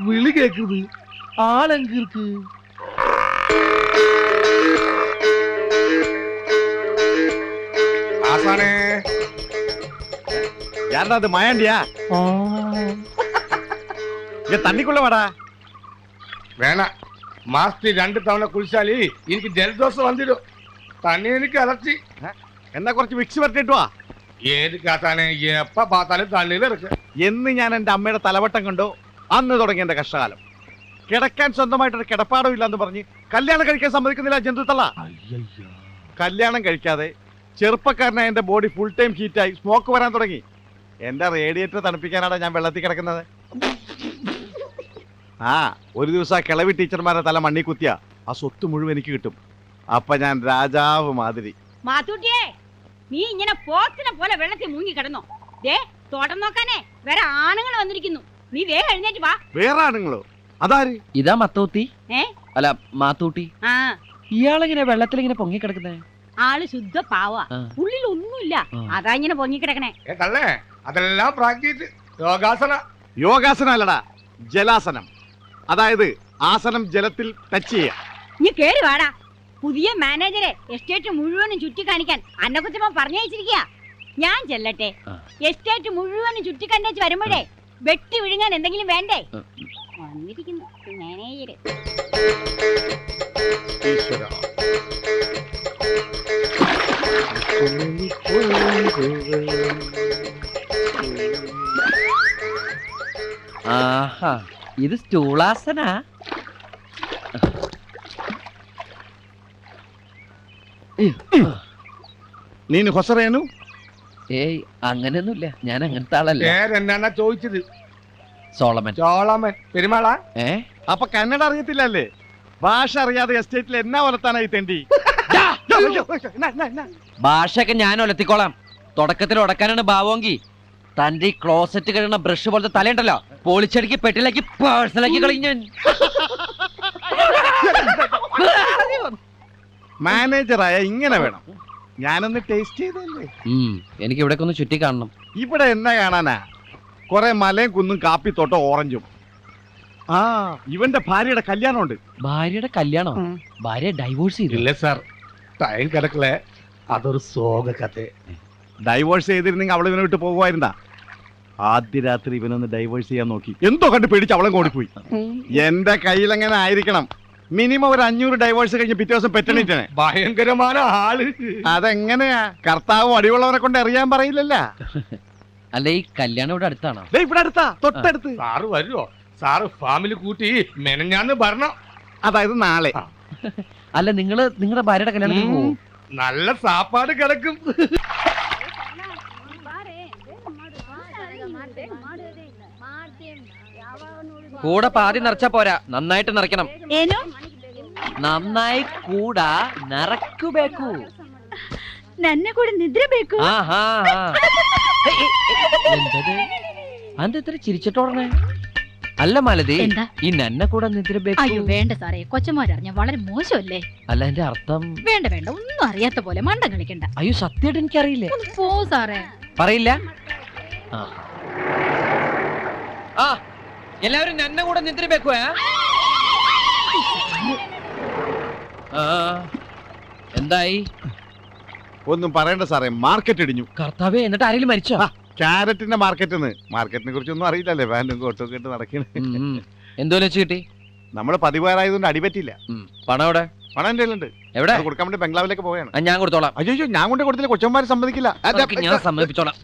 വിളി കേக்குത് ആളെങ്കിർക്ക് யாரா அது மாயாண்டியா தண்ணிக்குள்ள வாடா വേണ മാസത്തിൽ 2 തവണ കുളിച്ചാല് എനിക്ക് ജലദോഷം വന്നിടും തന്നെ എനിക്ക് അലർച്ചി എന്നാ കുറച്ച് വിക്സ് പറ്റിട്ട് വാ ഏത് കാത്താനെ എപ്പ പാത്താലും തള്ളിയിൽ ഇറക്കുക എന്ന് ഞാൻ എന്റെ അമ്മയുടെ തലവട്ടം കണ്ടോ അന്ന് തുടങ്ങി എന്റെ കഷ്ടകാലം. കിടക്കാൻ സ്വന്തമായിട്ടൊരു കിടപ്പാടം ഇല്ലാന്ന് പറഞ്ഞ് കല്യാണം കഴിക്കാൻ സമ്മതിക്കുന്നില്ല ജന്തുത്തള്ള. കല്യാണം കഴിക്കാതെ ചെറുപ്പക്കാരനായ എന്റെ ബോഡി ഫുൾ ടൈം ഹീറ്റായി സ്മോക്ക് വരാൻ തുടങ്ങി. എന്റെ റേഡിയേറ്റർ തണുപ്പിക്കാനാണ് ഞാൻ വെള്ളത്തിൽ കിടക്കുന്നത്. ആ ഒരു ദിവസം ആ കിളവി ടീച്ചർമാരെ തല മണ്ണി കുത്തിയ ആ സ്വത്ത് മുഴുവൻ എനിക്ക് കിട്ടും. അപ്പൊ ഞാൻ രാജാവ് മാതിരി. മാത്തൂട്ടിയേ, നീ ഇങ്ങനെ പോത്തിനെ പോലെ വെള്ളത്തിൽ മുങ്ങി കിടന്നോ? ദേ തോട്ടം നോക്കാനേ വേറെ ആണുങ്ങൾ വന്നിരിക്കുന്നു. നീ വേഗം എഴുന്നേറ്റ് വാ. വേറെ ആണുങ്ങളോ? അതാര്? ഇതാ മത്തൂത്തി. അല്ല മാത്തൂട്ടി. ആ ഇയാളെങ്ങനെ വെള്ളത്തിൽ ഇങ്ങനെ പൊങ്ങി കിടക്കുന്നേ? ആള് ശുദ്ധ പാവാ, ഉള്ളിൽ ഒന്നുമില്ല, അതാ ഇങ്ങനെ പൊങ്ങി കിടക്കണേ. തള്ളേ അതെല്ലാം പ്രാക്ടീസ്. യോഗാസന. യോഗാസനം അല്ലടാ, ജലാസനം. അതായത് ആസനം ജലത്തിൽ ടച്ച് ചെയ്യാം. നീ കേറി വാടാ. പുതിയ മാനേജരെ എസ്റ്റേറ്റ് മുഴുവനും ചുറ്റി കാണിക്കാൻ അന്നക്കുച്ചമ്മ പറഞ്ഞയച്ചിരിക്കുക. ഞാൻ ചെല്ലട്ടെ? എസ്റ്റേറ്റ് മുഴുവനും ചുറ്റി കണ്ടേച്ച് വരുമ്പോഴേ വെട്ടി വിഴുങ്ങാൻ എന്തെങ്കിലും വേണ്ടേ? വന്നിരിക്കുന്നു മാനേജര്. ആഹാ, ഇത് സ്റ്റൂളാസനാ? നീನು ಹೊಸರೇನು? ഏയ് അങ്ങനെയൊന്നുമില്ല, ഞാൻ അങ്ങനത്തെ ആളല്ല. പേരെന്നാ ചോദിച്ചത്? സോളമൻ. ചോളമൻ പെരുമാളാ? അപ്പൊ കന്നഡ അറിയത്തില്ലല്ലേ? ഭാഷ അറിയാതെ എസ്റ്റേറ്റിൽ എന്നാ വളർത്താനായി തെണ്ടി? ഭാഷയൊക്കെ ഞാൻ ഒലത്തിക്കോളാം. തുടക്കത്തിൽ ഉടക്കാനാണ് ഭാവമെങ്കിൽ തന്റെ ഈ ക്ലോസറ്റ് കഴിയുന്ന ബ്രഷ് പോലത്തെ തലയുണ്ടല്ലോ, പൊളിച്ചടുക്കി പെട്ടിലാക്കി പേഴ്സണലാക്കി കളഞ്ഞു. മാനേജറായ ഇങ്ങനെ വേണം. ഞാനൊന്ന് ടേസ്റ്റ് ചെയ്തല്ലേ. എനിക്ക് ഇവിടെ ഒന്ന് ചുറ്റി കാണണം. ഇവിടെ എന്നാ കാണാനാ? കൊറേ മലയും കുന്നും കാപ്പിത്തോട്ടോ ഓറഞ്ചും. ആ ഇവന്റെ ഭാര്യയുടെ കല്യാണമുണ്ട്. ഭാര്യയുടെ കല്യാണം? ഭാര്യ ഡൈവോഴ്സ് ചെയ്തു? ഇല്ല സാർ, ടൈം കിടക്കലേ. അതൊരു സോക കഥ. ഡൈവോഴ്സ് ചെയ്തിരുന്നെങ്കിൽ അവളെ ഇവനെ വിട്ട് പോകുമായിരുന്നാ? ആദ്യ രാത്രി ഇവനൊന്ന് ഡൈവോഴ്സ് ചെയ്യാൻ നോക്കി, എന്തോ കണ്ട് പേടിച്ച് അവളെ ഓടിപ്പോയി. എന്റെ കയ്യിൽ എങ്ങനെ ആയിരിക്കണം? മിനിമം ഒരു 500 ഡൈവോഴ്സ് കഴിഞ്ഞ് പിറ്റേ ദിവസം പെറ്റണിട്ടാണ്. ഭയങ്കരമായ ആള്. അതെങ്ങനെയാ? കർത്താവും അടിയുള്ളവനെ കൊണ്ട് അറിയാൻ പറയില്ലല്ല. അല്ല, ഈ കല്യാണം ഇവിടെ അടുത്താണോ? ഇവിടെ അടുത്താ, തൊട്ടടുത്ത്. സാറ് വരുമോ? സാറ് ഫാമിലി കൂട്ടി മെനഞ്ഞാന്ന് ഭരണം. അതായത് നാളെ. അല്ല, നിങ്ങളുടെ ഭാര്യയുടെ കല്യാണത്തിന് പോകും? നല്ല സാപ്പാട് കിടക്കും. കൂടെ പാതി നിറച്ചാ പോരാ, നന്നായിട്ട് നിറയ്ക്കണം. ಏನೋ നന്നായി കൂടാ നിറക്കുബേക്കു. ನನ್ನ ಕೂಡ ನಿದ್ರೆ ಬೇಕು. എന്തത്? അതെത്ര ചിരിച്ചിട്ടോടണേ? അല്ല മാലതി, ഈ നന്നെ കൂടെ നിദ്ര അയ്യോ വേണ്ട സാറേ, കൊച്ചന്മാരറിഞ്ഞ വളരെ മോശമല്ലേ? അല്ല, എന്റെ അർത്ഥം? വേണ്ട വേണ്ട, ഒന്നും അറിയാത്ത പോലെ മണ്ടം കളിക്കണ്ട. അയ്യോ സത്യമായിട്ട് എനിക്കറിയില്ലേ. പോ സാറേ. പറയില്ല? ആ എല്ലാവരും നന്നെ കൂടെ നിദ്ര വെക്കുവേ. എന്തായി? ഒന്നും പറയണ്ട സാറേ, മാർക്കറ്റ് ഇടിഞ്ഞു. കർത്താവേ, എന്നിട്ട് ആരെങ്കിലും മരിച്ചോ? ക്യാരറ്റിന്റെ മാർക്കറ്റിനെ കുറിച്ചൊന്നും അറിയില്ലല്ലേ. പാന്റും കോട്ടും ഒക്കെ ഇട്ട് നടക്കണേ. എന്തോന്ന് വെച്ച് കിട്ടി? നമ്മള് പതിവാറായതുകൊണ്ട് അടിപറ്റില്ല. പണം എവിടെ? പണം എന്റെ കയ്യിലുണ്ട്. എവിടെ? കൊടുക്കാൻ വേണ്ടി ബംഗ്ലാവിലേക്ക് പോവുകയാണ്. ഞാൻ കൊടുത്തോളാം. അയ്യോ, ഞാൻ കൊണ്ട് കൊടുത്തില്ല, കൊച്ചന്മാര് സമ്മതിക്കില്ല. ഞാൻ സമ്മതിപ്പിച്ചോളാം.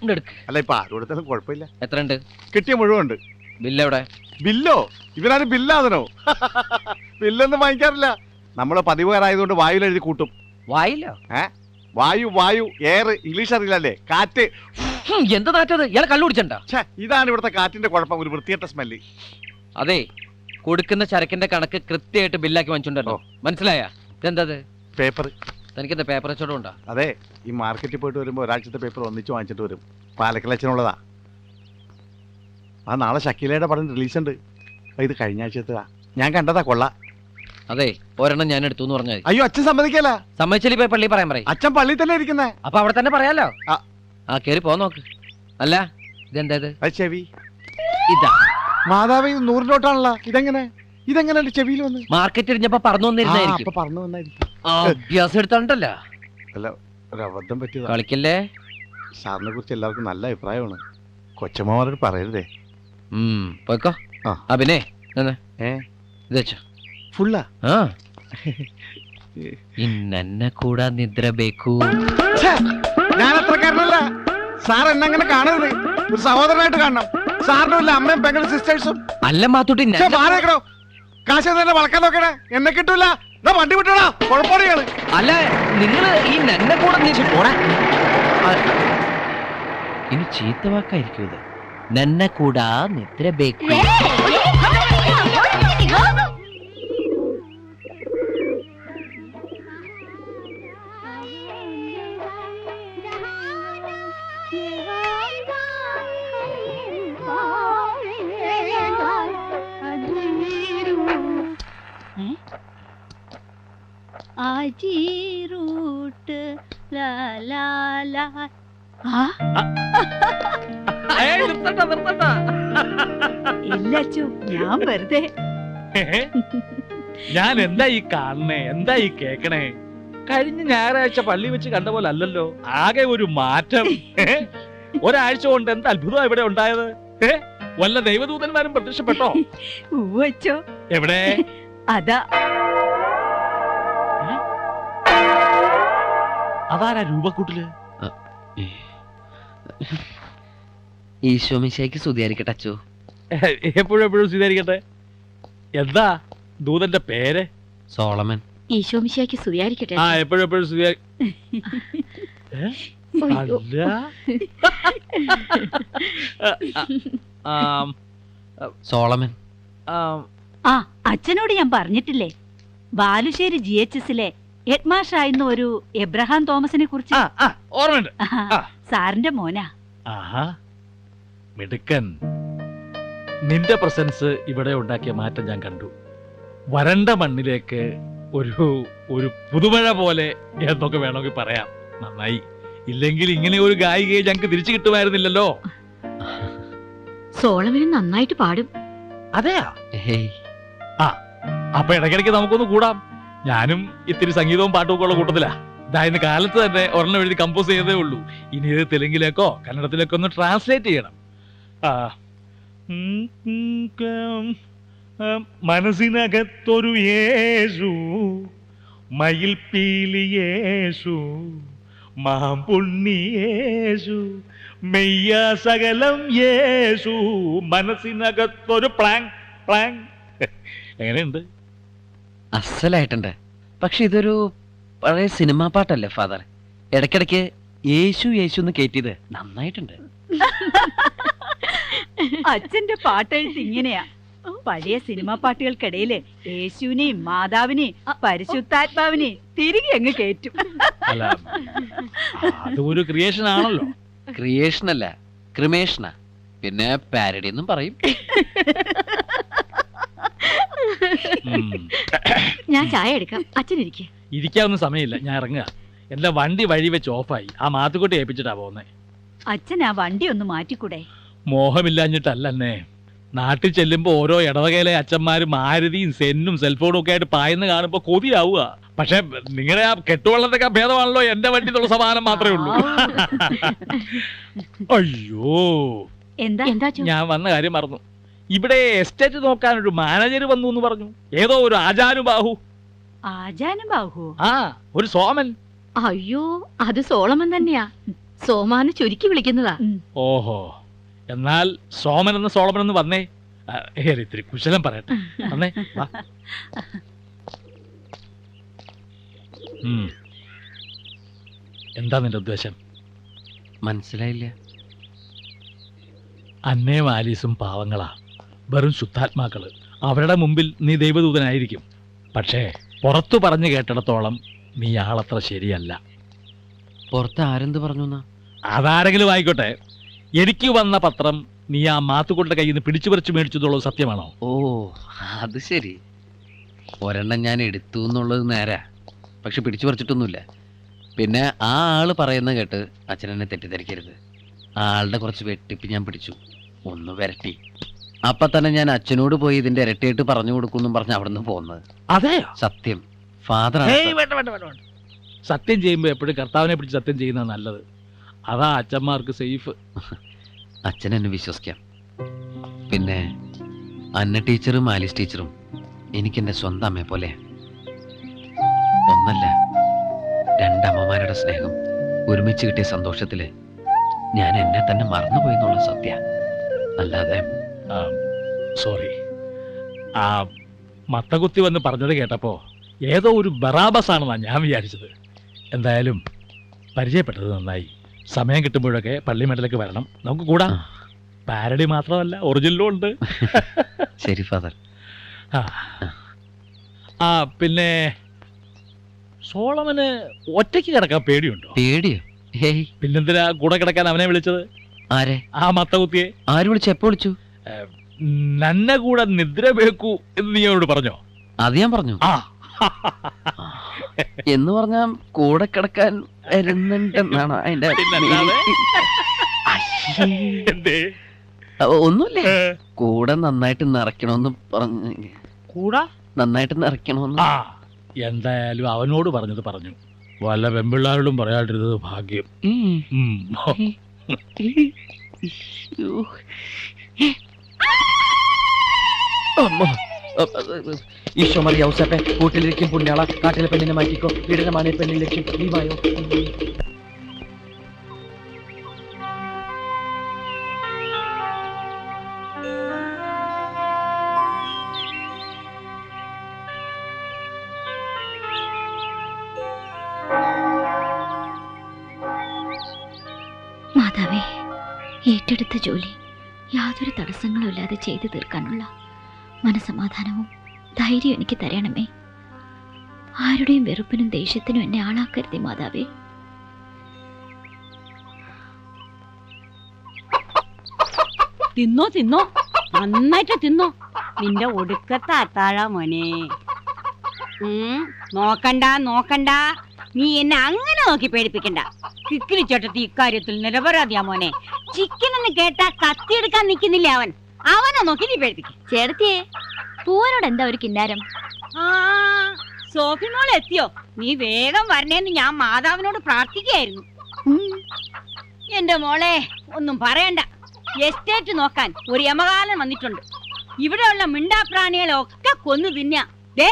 അല്ല, ഇപ്പൊ ആര് കൊടുത്താലും കുഴപ്പമില്ല. എത്ര ഉണ്ട്? കിട്ടിയ മുഴുവൻ ഉണ്ട്. ബില്ല് എവിടെ? ബില്ലോ? ഇവരാരും ബില്ലാതനോ? ബില്ലൊന്നും വാങ്ങിക്കാറില്ല. നമ്മള് പതിവുകാരായതുകൊണ്ട് വായുവിൽ എഴുതി കൂട്ടും. വായില്ലോ? വായു എയർ ഇംഗ്ലീഷ് അറിയില്ലല്ലേ? കാറ്റ്. എന്താ നാറ്റത്? ഇയാളെ കള്ളു കുടിച്ചണ്ട? ഇതാണ് ഇവിടുത്തെ കാറ്റിന്റെ കുഴപ്പം, ഒരു വൃത്തികെട്ട സ്മെല്ല്. അതെ, കൊടുക്കുന്ന ചരക്കിന്റെ കണക്ക് കൃത്യമായിട്ട് ബില്ലാക്കി വാങ്ങിച്ചോണ്ടല്ലോ. മനസ്സിലായ? ഇതെന്തത്? പേപ്പർ. തനിക്കെന്താ പേപ്പർ വെച്ചോടും ഉണ്ടോ? അതെ, ഈ മാർക്കറ്റിൽ പോയിട്ട് വരുമ്പോ ഒരാഴ്ചത്തെ പേപ്പർ ഒന്നിച്ച് വാങ്ങിച്ചിട്ട് വരും. പാലക്കലച്ചനുള്ളതാ. ആ നാളെ ഷക്കീലയുടെ പടം റിലീസ് ഉണ്ട്. ഇത് കഴിഞ്ഞ ആഴ്ചത്താ. ഞാൻ കണ്ടതാ, കൊള്ളാം. അതെ, ഒരെണ്ണം ഞാൻ എടുത്തു എന്ന് പറഞ്ഞാൽ. അയ്യോ, അച്ഛൻ സമ്മതിക്കല. സമ്മതിച്ചാൽ ഇപ്പൊ പള്ളി പറയാൻ പറയും. അച്ഛൻ പള്ളി തന്നെ ഇരിക്കുന്നേ. അപ്പൊ അവിടെ തന്നെ പറയാലോ. ആ കേറി പോ നോക്ക്. അല്ല ഇതെന്തേത്? അത് ചെവി. ഇതാ മാതാവ് 100 നോട്ടാണല്ലോ. ഇതെങ്ങനെ ചെവിയിൽ വന്ന്? മാർക്കറ്റ് ഇടിഞ്ഞപ്പോ പറഞ്ഞു വന്നിരുന്നായിരിക്കും. അപ്പൊ പറഞ്ഞു വന്നായിരിക്കും. അഭ്യാസം എടുത്തോണ്ടല്ലോ. അല്ല, ഒരു അബദ്ധം പറ്റിയതാ. കളിക്കല്ലേ. സാറിനെ കുറിച്ച് എല്ലാവർക്കും നല്ല അഭിപ്രായമാണ്. കൊച്ചമ്മമാരോട് പറയരുതേ. പോയിക്കോ. ആ. പിന്നെ ഏ ഇത് വെച്ചോ. ഫുള്ളാ? ആ ഇന്നെ കൂടാ നിദ്ര ബേക്കൂ. ഞാൻ അത്രക്കാരനല്ല. സാർ എന്നെ അങ്ങനെ കാണരുത്. ഒരു സഹോദരനായിട്ട് കാണണം. സാറിന്റെ വല്ല അമ്മയും പെങ്ങളും സിസ്റ്റേഴ്സും. അല്ല മാത്തൂട്ടി മാറിയേക്കണോ? കാശ് തന്നെ വളക്കാൻ നോക്കണേ. എന്നെ കിട്ടൂല. വണ്ടി വിട്ടോടാ. കുഴപ്പമാണ്. അല്ല നിങ്ങള് ഈ നന്നെ കൂടെ പോടാ. ഇനി ചീത്ത വാക്കായിരിക്കും ഇത്. നന്നെ കൂടാ നിദ്ര ബേക്കൂ. ഇല്ലച്ചു, ഞാൻ വെറുതെ. ഞാൻ എന്താ ഈ കാണണേ, എന്താ ഈ കേക്കണേ? കഴിഞ്ഞ ഞായറാഴ്ച പള്ളി വെച്ച് കണ്ട പോലെ അല്ലല്ലോ. ആകെ ഒരു മാറ്റം. ഒരാഴ്ച കൊണ്ട് എന്ത് അത്ഭുതം ഇവിടെ ഉണ്ടായത്. വല്ല ദൈവദൂതന്മാരും പ്രത്യക്ഷപ്പെട്ടോ? ഊവച്ചോ. എവിടെ? അതാ അതാരാ രൂപക്കൂട്ടില്? ഈശോമിശിഹായ്ക്ക് സ്തുതിയായിരിക്കട്ടെ അച്ചോ. എപ്പോഴും സ്വീകരിക്കട്ടെ. എന്താ ദൂതന്റെ പേര്? സോളമൻ. ഈശോമിശിഹായ്ക്ക് സ്തുതിയായിരിക്കട്ടെ. ആ എപ്പോഴും സോളമൻ. ആ അച്ഛനോട് ഞാൻ പറഞ്ഞിട്ടില്ലേ, ബാലുശ്ശേരി GHSലെ ഹെഡ് മാഷായിരുന്ന ഒരു എബ്രഹാം തോമസിനെ കുറിച്ച്. ഓർമ്മയുണ്ട്. സാറിന്റെ മോനാ. ആഹാ, മിടുക്കൻ. നിന്റെ പ്രസൻസ് ഇവിടെ ഉണ്ടാക്കിയ മാറ്റം ഞാൻ കണ്ടു. വരണ്ട മണ്ണിലേക്ക് ഒരു പുതുമഴ പോലെ എന്നൊക്കെ വേണമെങ്കിൽ പറയാം. നന്നായി. ഇല്ലെങ്കിൽ ഇങ്ങനെ ഒരു ഗായികയെ ഞങ്ങൾക്ക് തിരിച്ചു കിട്ടുമായിരുന്നില്ലല്ലോ. സോളമനും നന്നായിട്ട് പാടും. അതെയാ? അപ്പൊ ഇടയ്ക്കിടയ്ക്ക് നമുക്കൊന്ന് കൂടാം. ഞാനും ഇത്തിരി സംഗീതവും പാട്ടും ഒക്കെ ഉള്ള കൂട്ടത്തിലാ. ഇന്ന് കാലത്ത് തന്നെ ഒരെണ്ണം എഴുതി കമ്പോസ് ചെയ്തേ ഉള്ളൂ. ഇനി ഇത് തെലുങ്കിലേക്കോ കന്നഡത്തിലേക്കോ ഒന്ന് ട്രാൻസ്ലേറ്റ് ചെയ്യണം. മനസ്സിനകത്തൊരു യേശു, മയിൽ പീലി യേശു, മാമ്പുണ്ണി യേശു, മെയ്യ സകലം യേശു, മനസ്സിനകത്തൊരു പ്ലാങ് പ്ലാങ്. എങ്ങനെയുണ്ട്? അസലായിട്ടുണ്ട്. പക്ഷെ ഇതൊരു പഴയ സിനിമാ പാട്ടല്ലേ ഫാദർ? ഇടയ്ക്കിടയ്ക്ക് യേശു യേശു എന്ന് കേറ്റിയത് നന്നായിട്ടുണ്ട്. അച്ഛന്റെ പാട്ടെഴുത്ത് ഇങ്ങനെയാ. പഴയ സിനിമാ പാട്ടുകൾക്കിടയില് യേശുവിനെയും മാതാവിനെയും പരിശുദ്ധാത്മാവിനെയും തിരികെ അങ്ങ് കേറ്റും. അല്ല, അതൊരു ക്രിയേഷൻ ആണല്ലോ. ക്രിയേഷൻ അല്ല, ക്രിമേഷനാ. പിന്നെ പാരഡി എന്നും പറയും. ഞാൻ ചായ എടുക്കാം. അച്ഛനിരിക്കെ. ഇരിക്കാവുന്ന സമയമില്ല, ഞാൻ ഇറങ്ങുക. എന്റെ വണ്ടി വഴി വെച്ച് ഓഫായി. ആ മാത്തുക്കുട്ടി ഏൽപ്പിച്ചിട്ടാ പോകുന്നേ. അച്ഛൻ ആ വണ്ടി ഒന്ന് മാറ്റിക്കൂടെ? മോഹമില്ലാഞ്ഞിട്ടല്ലേ. നാട്ടിൽ ചെല്ലുമ്പോ ഓരോ ഇടവകയിലെ അച്ഛന്മാര് മാരുതിയും സെന്നും സെൽഫോണും ഒക്കെ ആയിട്ട് പായുന്ന കാണുമ്പോ കൊതിയാവുക. പക്ഷെ നിങ്ങളുടെ ആ കെട്ടുവള്ളത്തൊക്കെ ഭേദമാണല്ലോ എന്റെ വണ്ടി എന്നുള്ള സമാധാനം മാത്രമേ ഉള്ളൂ. അയ്യോ, എന്താ ഞാൻ വന്ന കാര്യം മറന്നു. ഇവിടെ എസ്റ്റേറ്റ് നോക്കാൻ ഒരു മാനേജർ വന്നു എന്ന് പറഞ്ഞു. ഏതോ ഒരു ആജാനുബാഹു. ആജാനുബാഹു? ആ, ഒരു സോമൻ. അയ്യോ, അത് സോളമൻ തന്നെയാ. സോമാന് ചുരുക്കി വിളിക്കുന്നതാ. ഓഹോ, എന്നാൽ സോമൻ എന്ന് സോളമൻ എന്ന് വന്നേ. ഇത്തിരി കുശലം പറയട്ടെ. വന്നേ, വാ. എന്താ നിന്റെ ഉദ്ദേശം? മനസ്സിലായില്ല. അന്നയും ആലീസും പാവങ്ങളാ, വെറും ശുദ്ധാത്മാക്കള്. അവരുടെ മുമ്പിൽ നീ ദൈവദൂതനായിരിക്കും. പക്ഷേ പുറത്തു പറഞ്ഞു കേട്ടിടത്തോളം നീ ആളത്ര ശരിയല്ല. പുറത്ത് ആരെന്ത് പറഞ്ഞു? അതാരെങ്കിലും ആയിക്കോട്ടെ. എനിക്ക് വന്ന പത്രം നീ ആ മാത്തുകൊണ്ട കയ്യിൽ നിന്ന് പിടിച്ചു പറിച്ചു മേടിച്ചതുള്ളത് സത്യമാണോ? ഓ, അത് ശരി. ഒരെണ്ണം ഞാൻ എടുത്തു എന്നുള്ളത് നേരാ. പക്ഷെ പിടിച്ചു പറിച്ചിട്ടൊന്നുമില്ല. പിന്നെ ആ ആള് പറയുന്നത് കേട്ട് അച്ഛനെന്നെ തെറ്റിദ്ധരിക്കരുത്. ആളുടെ കുറച്ച് വെട്ടിപ്പ് ഞാൻ പിടിച്ചു, ഒന്ന് വരട്ടി. അപ്പൊ തന്നെ ഞാൻ അച്ഛനോട് പോയി ഇതിന്റെ ഇരട്ടിയായിട്ട് പറഞ്ഞു കൊടുക്കും പറഞ്ഞ് അവിടെ നിന്ന് പോകുന്നത്. അതെയോ? സത്യം ഫാദർ. വേണ്ട. സത്യം ചെയ്യുമ്പോ എപ്പോഴും കർത്താവിനെ പിടിച്ച് സത്യം ചെയ്യുന്നത് നല്ലത്. അതാ അച്ഛന്മാർക്ക് സേഫ്. അച്ഛൻ എന്നെ വിശ്വസിക്കാം. പിന്നെ അന്ന ടീച്ചറും ആലിസ് ടീച്ചറും എനിക്കെന്റെ സ്വന്തം അമ്മയെ പോലെ. ഒന്നല്ല, രണ്ടമ്മമാരുടെ സ്നേഹം ഒരുമിച്ച് കിട്ടിയ സന്തോഷത്തില് ഞാൻ എന്നെ തന്നെ മറന്നുപോയി എന്നുള്ള സത്യ. അല്ലാതെ സോറി. ആ മത്തകുത്തി വന്ന് പറഞ്ഞത് കേട്ടപ്പോ ഏതോ ഒരു ബറാബസ് ആണെന്നാണ് ഞാൻ വിചാരിച്ചത്. എന്തായാലും പരിചയപ്പെട്ടത് നന്നായി. സമയം കിട്ടുമ്പോഴൊക്കെ പള്ളിമേട്ടിലേക്ക് വരണം, നമുക്ക് കൂടാ. പാരഡി മാത്രമല്ല, ഒറിജിനലും ഉണ്ട്. ശരി ഫാദർ. ആ പിന്നെ സോളമന് ഒറ്റയ്ക്ക് കിടക്കാൻ പേടിയുണ്ടോ? പേടിയോ? ഹേയ്, പിന്നെന്തിനാ കൂടെ കിടക്കാൻ അവനെ വിളിച്ചത്? ആരെ? ആ മത്തകുത്തിയെ. ആര് വിളിച്ചു? എപ്പോ വിളിച്ചു? നന്നെ കൂടെ നിദ്ര വേക്കൂ എന്ന് നീ അവരോട് പറഞ്ഞോ? അത് ഞാൻ പറഞ്ഞു. ആ എന്ന് പറഞ്ഞാ കൂടെ കിടക്കാൻ വരുന്നുണ്ടെന്നാണോ അതിന്റെ? എന്തേ? ഒന്നുമില്ലേ, കൂടെ നന്നായിട്ട് നിറയ്ക്കണമെന്ന് പറഞ്ഞു. കൂടാ നന്നായിട്ട് നിറയ്ക്കണമെന്ന്. ആ എന്തായാലും അവനോട് പറഞ്ഞത് പറഞ്ഞു. വല്ല പെമ്പിള്ളാരോടും പറയാണ്ടിരുന്നത് ഭാഗ്യം. ഈശോ മറിയ ഔസേപ്പേ, കൂട്ടിലിരിക്കും പുണ്യാള, കാട്ടിലെ പെണ്ണിനെ മാറ്റിക്കോ, പീഡനമാണ് പെണ്ണിലേക്ക് നീവായോ. മാതാവേ, ഏറ്റെടുത്ത ജോലി യാതൊരു തടസ്സങ്ങളും ഇല്ലാതെ ചെയ്തു തീർക്കാനുള്ള മനസമാധാനവും ധൈര്യം എനിക്ക് തരണമേ. ആരുടെയും വെറുപ്പിനും ദേഷ്യത്തിനും എന്നെ ആളാക്കരുതേ മാതാവേ. തിന്നോ തിന്നോ, നന്നായിട്ട് തിന്നോ. നിന്റെ ഒടുക്കത്തെ അത്താഴ മോനെ. നോക്കണ്ട നോക്കണ്ട, നീ എന്നെ അങ്ങനെ നോക്കി പേടിപ്പിക്കണ്ട. കിക്കിലി ചേട്ടത്തി ഇക്കാര്യത്തിൽ നിരപരാധിയാ മോനെ. ചിക്കൻ എന്ന് കേട്ടാ കത്തിയെടുക്കാൻ നിൽക്കുന്നില്ല അവൻ. അവനെ നോക്കി നീ പേടിപ്പിക്ക. ചേർത്തിയേ, പൂവനോട് എന്താ ഒരു കിന്നാരം? ആ സോഫി മോൾ എത്തിയോ? നീ വേഗം വരണേന്ന് ഞാൻ മാതാവിനോട് പ്രാർത്ഥിക്കുകയായിരുന്നു. എന്റെ മോളെ ഒന്നും പറയണ്ട, എസ്റ്റേറ്റ് നോക്കാൻ ഒരു യമകാലം വന്നിട്ടുണ്ട്. ഇവിടെയുള്ള മിണ്ടാപ്രാണികളെ ഒക്കെ കൊന്നു തിന്നാ. ദേ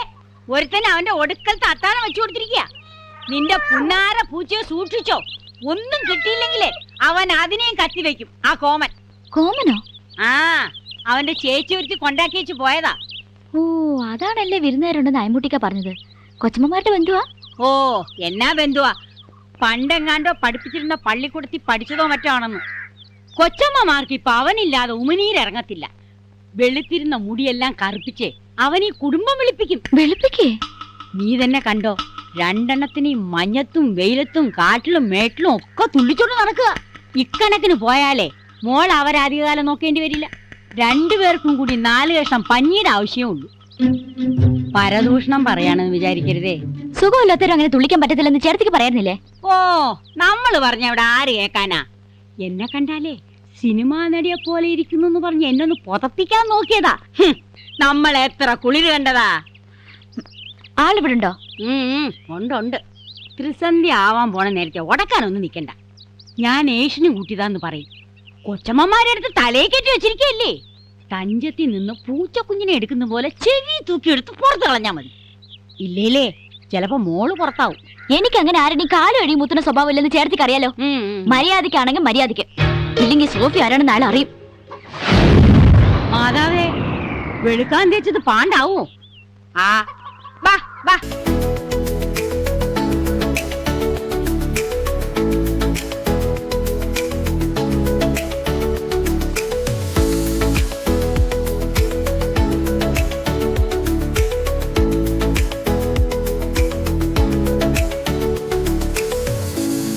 ഒരുത്തന്നെ അവന്റെ ഒടുക്കലത്തെ അത്താഴം വെച്ചു കൊടുത്തിരിക്കുക. നിന്റെ പുന്നാര പൂച്ചയെ സൂക്ഷിച്ചോ, ഒന്നും കിട്ടിയില്ലെങ്കിലേ അവൻ അതിനെയും കത്തിവെക്കും. ആ കോമൻ. കോമനോ? ആ അവന്റെ ചേച്ചി ഒരുത്തി കൊണ്ടാക്കി വെച്ച് പോയതാ. ഓ, അതാണല്ലേ വിരുന്നുകാരുണ്ടെന്ന് അയമ്പൂട്ടിക്ക പറഞ്ഞത്. കൊച്ചമ്മമാരുടെ ബന്ധുവാ? ഓ, എന്നാ ബന്ധുവാ. പണ്ടെങ്ങാണ്ടോ പഠിപ്പിച്ചിരുന്ന പള്ളിക്കൂടത്തിൽ പഠിച്ചതോ മറ്റോ ആണെന്ന്. കൊച്ചമ്മമാർക്ക് ഇപ്പൊ അവനില്ലാതെ ഉമിനീരിറങ്ങത്തില്ല. വെളുത്തിരുന്ന മുടിയെല്ലാം കറുപ്പിച്ച് അവൻ ഈ കുടുംബം വെളുപ്പിക്കും. വെളുപ്പിക്കേ? നീ തന്നെ കണ്ടോ, രണ്ടെണ്ണത്തിന് മഞ്ഞത്തും വെയിലത്തും കാട്ടിലും മേട്ടിലും ഒക്കെ തുള്ളിച്ചോണ്ട് നടക്കുക. ഇക്കണക്കിന് പോയാലേ മോൾ അവരധികകാലം നോക്കേണ്ടി വരില്ല. രണ്ടുപേർക്കും കൂടി 4 കഷ്ണം പഞ്ഞിയുടെ ആവശ്യമുള്ളൂ. പരദൂഷണം പറയാണെന്ന് വിചാരിക്കരുതേ. സുഖമില്ലാത്തവരും അങ്ങനെ തുള്ളിക്കാൻ പറ്റത്തില്ലെന്ന് ചേർത്തിക്ക് പറയായിരുന്നില്ലേ? ഓ, നമ്മള് പറഞ്ഞ അവിടെ ആര് കേക്കാനാ? എന്നെ കണ്ടാലേ സിനിമാ നടിയെ പോലെ ഇരിക്കുന്നു എന്ന് പറഞ്ഞ് എന്നെ ഒന്ന് പുതപ്പിക്കാൻ നോക്കിയതാ. നമ്മൾ എത്ര കുളിര് കണ്ടതാ. ആളിവിടുണ്ടോ? ഉണ്ട്. ത്രിസന്ധ്യ ആവാൻ പോണ നേരത്തെ ഉടക്കാനൊന്നും നിക്കണ്ട. ഞാൻ ഏഷ്യന് കൂട്ടിയതാന്ന് പറയും. കൊച്ചമ്മമാരെ അടുത്ത് തലയെ കെട്ടി വെച്ചിരിക്കല്ലേ. തഞ്ചത്തി നിന്ന് പൂച്ചക്കുഞ്ഞിനെ എടുക്കുന്ന പോലെ ചെവി തൂക്കിയെടുത്ത് പുറത്ത് കളഞ്ഞാ മതി. ഇല്ലേലേ ചിലപ്പോ മോള് പുറത്താവും. എനിക്ക് അങ്ങനെ ആരുടെയും കാലും അഴിയും മുത്തുന്ന സ്വഭാവം ഇല്ലെന്ന് ചേർത്തിക്ക് അറിയാലോ. മര്യാദക്കാണെങ്കിൽ മര്യാദക്ക്, ഇല്ലെങ്കിൽ സോഫി ആരാണെന്ന് ആൾ അറിയും. മാതാവേ, വെളുക്കാൻ തേച്ചത് പാണ്ടാവോ? ആ വാ വാ.